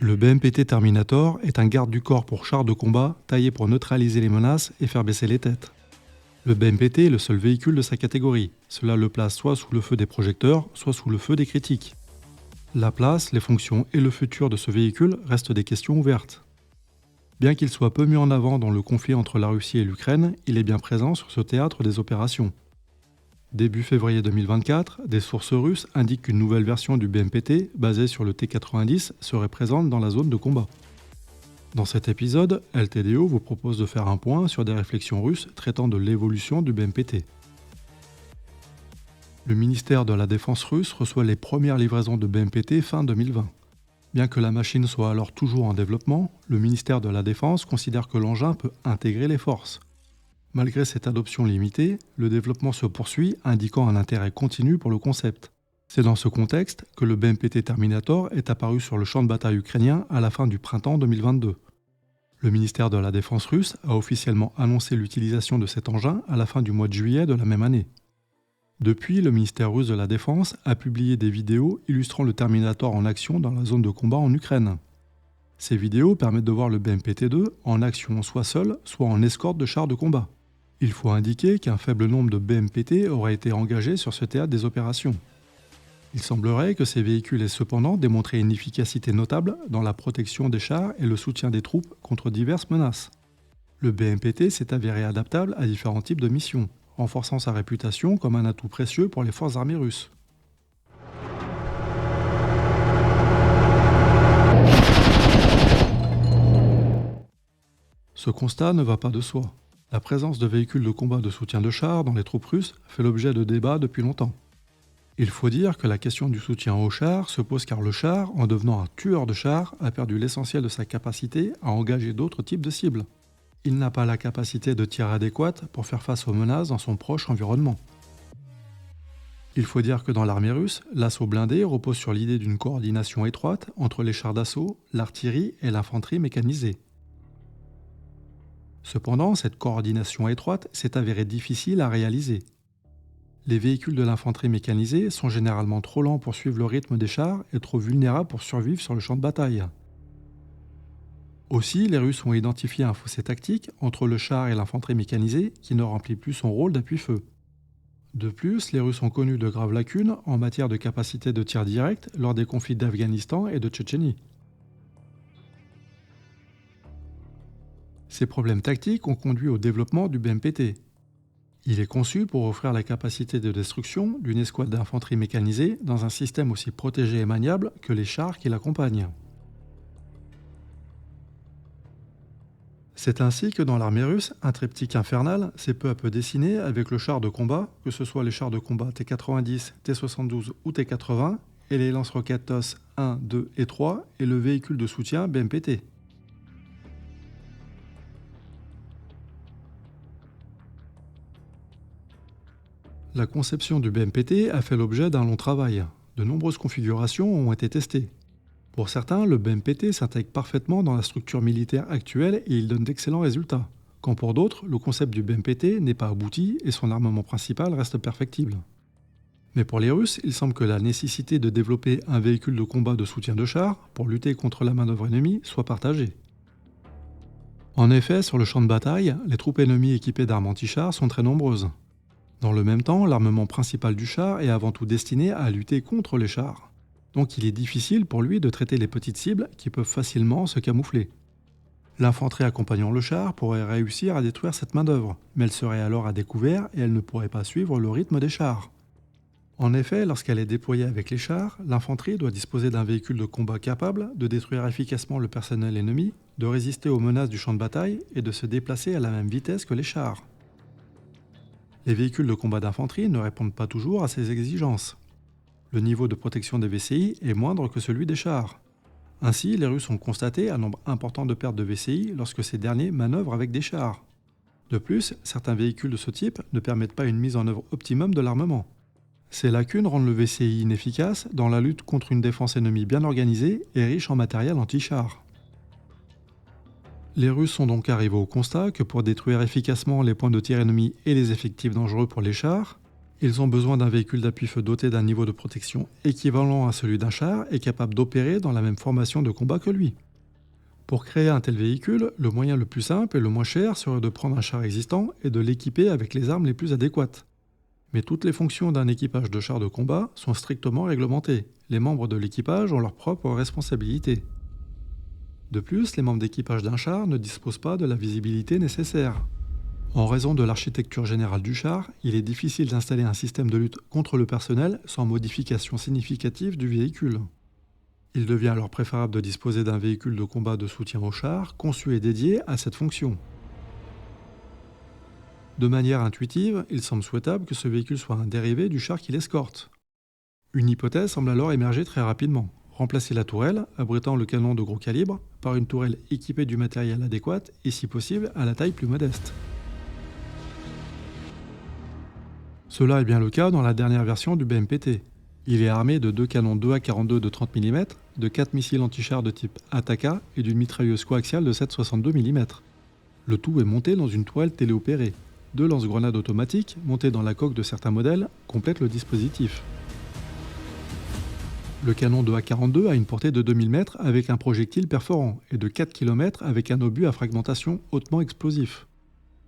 Le BMPT Terminator est un garde du corps pour chars de combat taillé pour neutraliser les menaces et faire baisser les têtes. Le BMPT est le seul véhicule de sa catégorie. Cela le place soit sous le feu des projecteurs, soit sous le feu des critiques. La place, les fonctions et le futur de ce véhicule restent des questions ouvertes. Bien qu'il soit peu mis en avant dans le conflit entre la Russie et l'Ukraine, il est bien présent sur ce théâtre des opérations. Début février 2024, des sources russes indiquent qu'une nouvelle version du BMPT, basée sur le T-90, serait présente dans la zone de combat. Dans cet épisode, LTDO vous propose de faire un point sur des réflexions russes traitant de l'évolution du BMPT. Le ministère de la Défense russe reçoit les premières livraisons de BMPT fin 2020. Bien que la machine soit alors toujours en développement, le ministère de la Défense considère que l'engin peut intégrer les forces. Malgré cette adoption limitée, le développement se poursuit, indiquant un intérêt continu pour le concept. C'est dans ce contexte que le BMPT Terminator est apparu sur le champ de bataille ukrainien à la fin du printemps 2022. Le ministère de la Défense russe a officiellement annoncé l'utilisation de cet engin à la fin du mois de juillet de la même année. Depuis, le ministère russe de la Défense a publié des vidéos illustrant le Terminator en action dans la zone de combat en Ukraine. Ces vidéos permettent de voir le BMPT-2 en action soit seul, soit en escorte de chars de combat. Il faut indiquer qu'un faible nombre de BMPT aurait été engagé sur ce théâtre des opérations. Il semblerait que ces véhicules aient cependant démontré une efficacité notable dans la protection des chars et le soutien des troupes contre diverses menaces. Le BMPT s'est avéré adaptable à différents types de missions, renforçant sa réputation comme un atout précieux pour les forces armées russes. Ce constat ne va pas de soi. La présence de véhicules de combat de soutien de chars dans les troupes russes fait l'objet de débats depuis longtemps. Il faut dire que la question du soutien aux chars se pose car le char, en devenant un tueur de chars, a perdu l'essentiel de sa capacité à engager d'autres types de cibles. Il n'a pas la capacité de tir adéquate pour faire face aux menaces dans son proche environnement. Il faut dire que dans l'armée russe, l'assaut blindé repose sur l'idée d'une coordination étroite entre les chars d'assaut, l'artillerie et l'infanterie mécanisée. Cependant, cette coordination étroite s'est avérée difficile à réaliser. Les véhicules de l'infanterie mécanisée sont généralement trop lents pour suivre le rythme des chars et trop vulnérables pour survivre sur le champ de bataille. Aussi, les Russes ont identifié un fossé tactique entre le char et l'infanterie mécanisée qui ne remplit plus son rôle d'appui-feu. De plus, les Russes ont connu de graves lacunes en matière de capacité de tir direct lors des conflits d'Afghanistan et de Tchétchénie. Ces problèmes tactiques ont conduit au développement du BMPT. Il est conçu pour offrir la capacité de destruction d'une escouade d'infanterie mécanisée dans un système aussi protégé et maniable que les chars qui l'accompagnent. C'est ainsi que dans l'armée russe, un triptyque infernal s'est peu à peu dessiné avec le char de combat, que ce soit les chars de combat T-90, T-72 ou T-80, et les lance-roquettes TOS 1, 2 et 3, et le véhicule de soutien BMPT. La conception du BMPT a fait l'objet d'un long travail. De nombreuses configurations ont été testées. Pour certains, le BMPT s'intègre parfaitement dans la structure militaire actuelle et il donne d'excellents résultats. Quand pour d'autres, le concept du BMPT n'est pas abouti et son armement principal reste perfectible. Mais pour les Russes, il semble que la nécessité de développer un véhicule de combat de soutien de char pour lutter contre la manœuvre ennemie soit partagée. En effet, sur le champ de bataille, les troupes ennemies équipées d'armes anti-chars sont très nombreuses. Dans le même temps, l'armement principal du char est avant tout destiné à lutter contre les chars. Donc il est difficile pour lui de traiter les petites cibles qui peuvent facilement se camoufler. L'infanterie accompagnant le char pourrait réussir à détruire cette main-d'œuvre, mais elle serait alors à découvert et elle ne pourrait pas suivre le rythme des chars. En effet, lorsqu'elle est déployée avec les chars, l'infanterie doit disposer d'un véhicule de combat capable de détruire efficacement le personnel ennemi, de résister aux menaces du champ de bataille et de se déplacer à la même vitesse que les chars. Les véhicules de combat d'infanterie ne répondent pas toujours à ces exigences. Le niveau de protection des VCI est moindre que celui des chars. Ainsi, les Russes ont constaté un nombre important de pertes de VCI lorsque ces derniers manœuvrent avec des chars. De plus, certains véhicules de ce type ne permettent pas une mise en œuvre optimum de l'armement. Ces lacunes rendent le VCI inefficace dans la lutte contre une défense ennemie bien organisée et riche en matériel anti-char. Les Russes sont donc arrivés au constat que pour détruire efficacement les points de tir ennemis et les effectifs dangereux pour les chars, Ils ont besoin d'un véhicule d'appui-feu doté d'un niveau de protection équivalent à celui d'un char et capable d'opérer dans la même formation de combat que lui. Pour créer un tel véhicule, le moyen le plus simple et le moins cher serait de prendre un char existant et de l'équiper avec les armes les plus adéquates. Mais toutes les fonctions d'un équipage de chars de combat sont strictement réglementées. Les membres de l'équipage ont leurs propres responsabilités. De plus, les membres d'équipage d'un char ne disposent pas de la visibilité nécessaire. En raison de l'architecture générale du char, il est difficile d'installer un système de lutte contre le personnel sans modification significative du véhicule. Il devient alors préférable de disposer d'un véhicule de combat de soutien au char conçu et dédié à cette fonction. De manière intuitive, il semble souhaitable que ce véhicule soit un dérivé du char qui l'escorte. Une hypothèse semble alors émerger très rapidement. Remplacer la tourelle, abritant le canon de gros calibre, par une tourelle équipée du matériel adéquat et si possible à la taille plus modeste. Cela est bien le cas dans la dernière version du BMPT. Il est armé de 2 canons 2A42 de 30 mm, de 4 missiles anti-chars de type Ataka et d'une mitrailleuse coaxiale de 7,62 mm. Le tout est monté dans une tourelle téléopérée. 2 lance-grenades automatiques, montées dans la coque de certains modèles, complètent le dispositif. Le canon de A42 a une portée de 2000 mètres avec un projectile perforant et de 4 km avec un obus à fragmentation hautement explosif.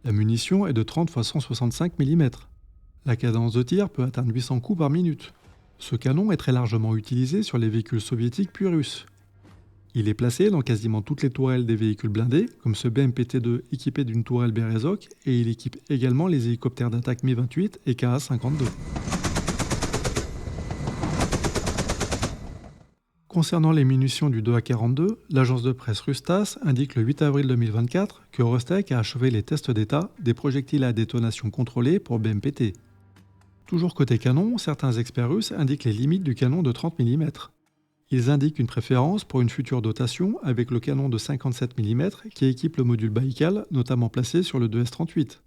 La munition est de 30 x 165 mm. La cadence de tir peut atteindre 800 coups par minute. Ce canon est très largement utilisé sur les véhicules soviétiques puis russes. Il est placé dans quasiment toutes les tourelles des véhicules blindés, comme ce BMPT-2 équipé d'une tourelle Berezok, et il équipe également les hélicoptères d'attaque Mi-28 et Ka-52. Concernant les munitions du 2A42, l'agence de presse russe TASS indique le 8 avril 2024 que Rostec a achevé les tests d'état des projectiles à détonation contrôlée pour BMPT. Toujours côté canon, certains experts russes indiquent les limites du canon de 30 mm. Ils indiquent une préférence pour une future dotation avec le canon de 57 mm qui équipe le module Baïkal, notamment placé sur le 2S-38.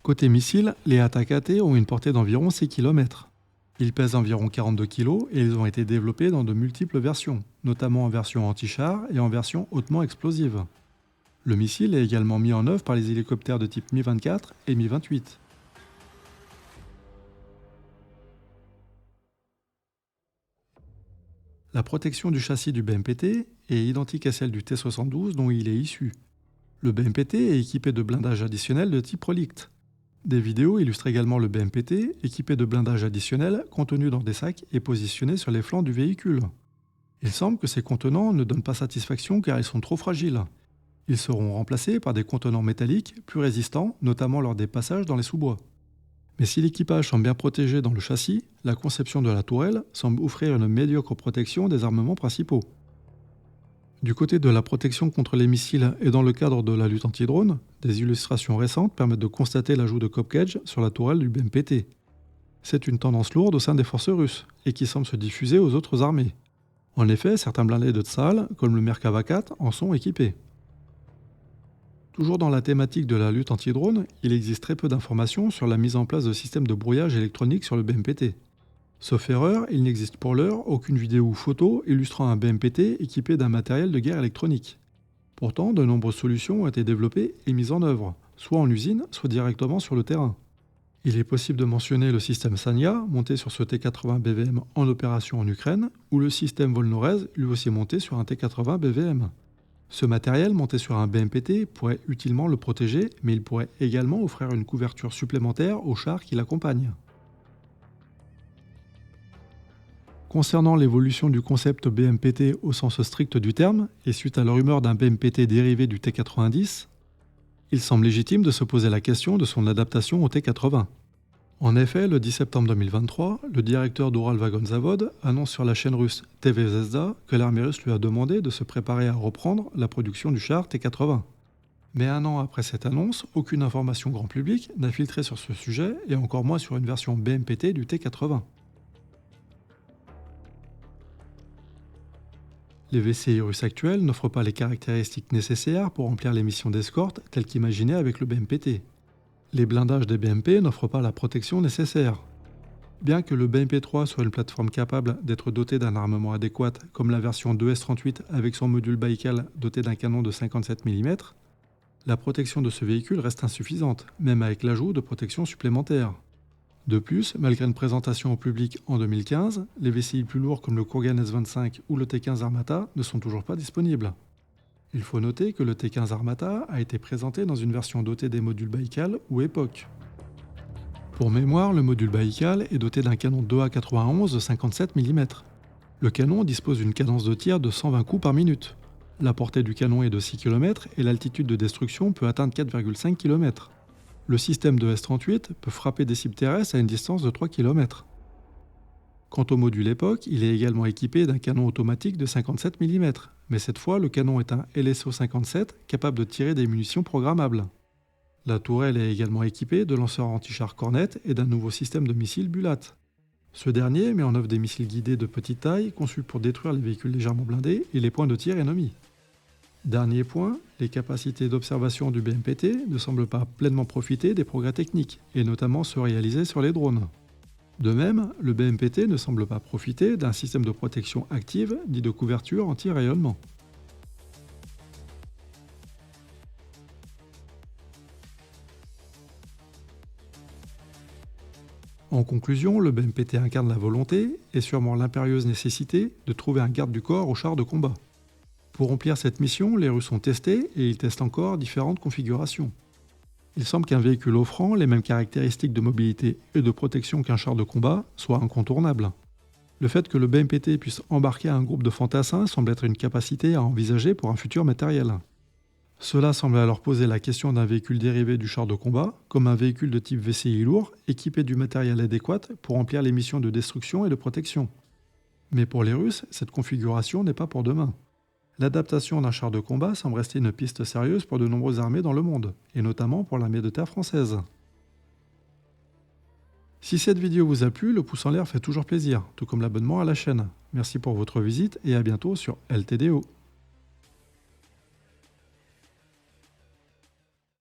Côté missile, les Ataka-T ont une portée d'environ 6 km. Ils pèsent environ 42 kg et ils ont été développés dans de multiples versions, notamment en version anti-char et en version hautement explosive. Le missile est également mis en œuvre par les hélicoptères de type Mi-24 et Mi-28. La protection du châssis du BMPT est identique à celle du T-72 dont il est issu. Le BMPT est équipé de blindage additionnel de type Relict. Des vidéos illustrent également le BMPT équipé de blindage additionnel contenu dans des sacs et positionné sur les flancs du véhicule. Il semble que ces contenants ne donnent pas satisfaction car ils sont trop fragiles. Ils seront remplacés par des contenants métalliques plus résistants, notamment lors des passages dans les sous-bois. Mais si l'équipage semble bien protégé dans le châssis, la conception de la tourelle semble offrir une médiocre protection des armements principaux. Du côté de la protection contre les missiles et dans le cadre de la lutte anti-drone, des illustrations récentes permettent de constater l'ajout de Kopkej sur la tourelle du BMPT. C'est une tendance lourde au sein des forces russes et qui semble se diffuser aux autres armées. En effet, certains blindés de Tsahal, comme le Merkava 4, en sont équipés. Toujours dans la thématique de la lutte anti-drone, il existe très peu d'informations sur la mise en place de systèmes de brouillage électronique sur le BMPT. Sauf erreur, il n'existe pour l'heure aucune vidéo ou photo illustrant un BMPT équipé d'un matériel de guerre électronique. Pourtant, de nombreuses solutions ont été développées et mises en œuvre, soit en usine, soit directement sur le terrain. Il est possible de mentionner le système Sanya, monté sur ce T-80 BVM en opération en Ukraine, ou le système Volnorez, lui aussi monté sur un T-80 BVM. Ce matériel monté sur un BMPT pourrait utilement le protéger, mais il pourrait également offrir une couverture supplémentaire aux chars qui l'accompagnent. Concernant l'évolution du concept BMPT au sens strict du terme, et suite à la rumeur d'un BMPT dérivé du T-90, il semble légitime de se poser la question de son adaptation au T-80. En effet, le 10 septembre 2023, le directeur d'Oral Vagon Zavod annonce sur la chaîne russe TV Zvezda que l'armée russe lui a demandé de se préparer à reprendre la production du char T-80. Mais un an après cette annonce, aucune information grand public n'a filtré sur ce sujet et encore moins sur une version BMPT du T-80. Les VCI russes actuels n'offrent pas les caractéristiques nécessaires pour remplir les missions d'escorte telles qu'imaginées avec le BMPT. Les blindages des BMP n'offrent pas la protection nécessaire. Bien que le BMP-3 soit une plateforme capable d'être dotée d'un armement adéquat comme la version 2S-38 avec son module Baïkal doté d'un canon de 57 mm, la protection de ce véhicule reste insuffisante, même avec l'ajout de protections supplémentaires. De plus, malgré une présentation au public en 2015, les VCI plus lourds comme le Kurgan S-25 ou le T-15 Armata ne sont toujours pas disponibles. Il faut noter que le T-15 Armata a été présenté dans une version dotée des modules Baïkal ou Epoch. Pour mémoire, le module Baïkal est doté d'un canon 2A91 de 57 mm. Le canon dispose d'une cadence de tir de 120 coups par minute. La portée du canon est de 6 km et l'altitude de destruction peut atteindre 4,5 km. Le système de S-38 peut frapper des cibles terrestres à une distance de 3 km. Quant au module Epoch, il est également équipé d'un canon automatique de 57 mm, mais cette fois le canon est un LSO-57 capable de tirer des munitions programmables. La tourelle est également équipée de lanceurs anti-char Cornet et d'un nouveau système de missiles Bulat. Ce dernier met en œuvre des missiles guidés de petite taille conçus pour détruire les véhicules légèrement blindés et les points de tir ennemis. Dernier point, les capacités d'observation du BMPT ne semblent pas pleinement profiter des progrès techniques, et notamment ceux réalisés sur les drones. De même, le BMPT ne semble pas profiter d'un système de protection active dit de couverture anti-rayonnement. En conclusion, le BMPT incarne la volonté et sûrement l'impérieuse nécessité de trouver un garde du corps au char de combat. Pour remplir cette mission, les Russes ont testé et ils testent encore différentes configurations. Il semble qu'un véhicule offrant les mêmes caractéristiques de mobilité et de protection qu'un char de combat soit incontournable. Le fait que le BMPT puisse embarquer un groupe de fantassins semble être une capacité à envisager pour un futur matériel. Cela semble alors poser la question d'un véhicule dérivé du char de combat, comme un véhicule de type VCI lourd, équipé du matériel adéquat pour remplir les missions de destruction et de protection. Mais pour les Russes, cette configuration n'est pas pour demain. L'adaptation d'un char de combat semble rester une piste sérieuse pour de nombreuses armées dans le monde, et notamment pour l'armée de terre française. Si cette vidéo vous a plu, le pouce en l'air fait toujours plaisir, tout comme l'abonnement à la chaîne. Merci pour votre visite et à bientôt sur LTDO.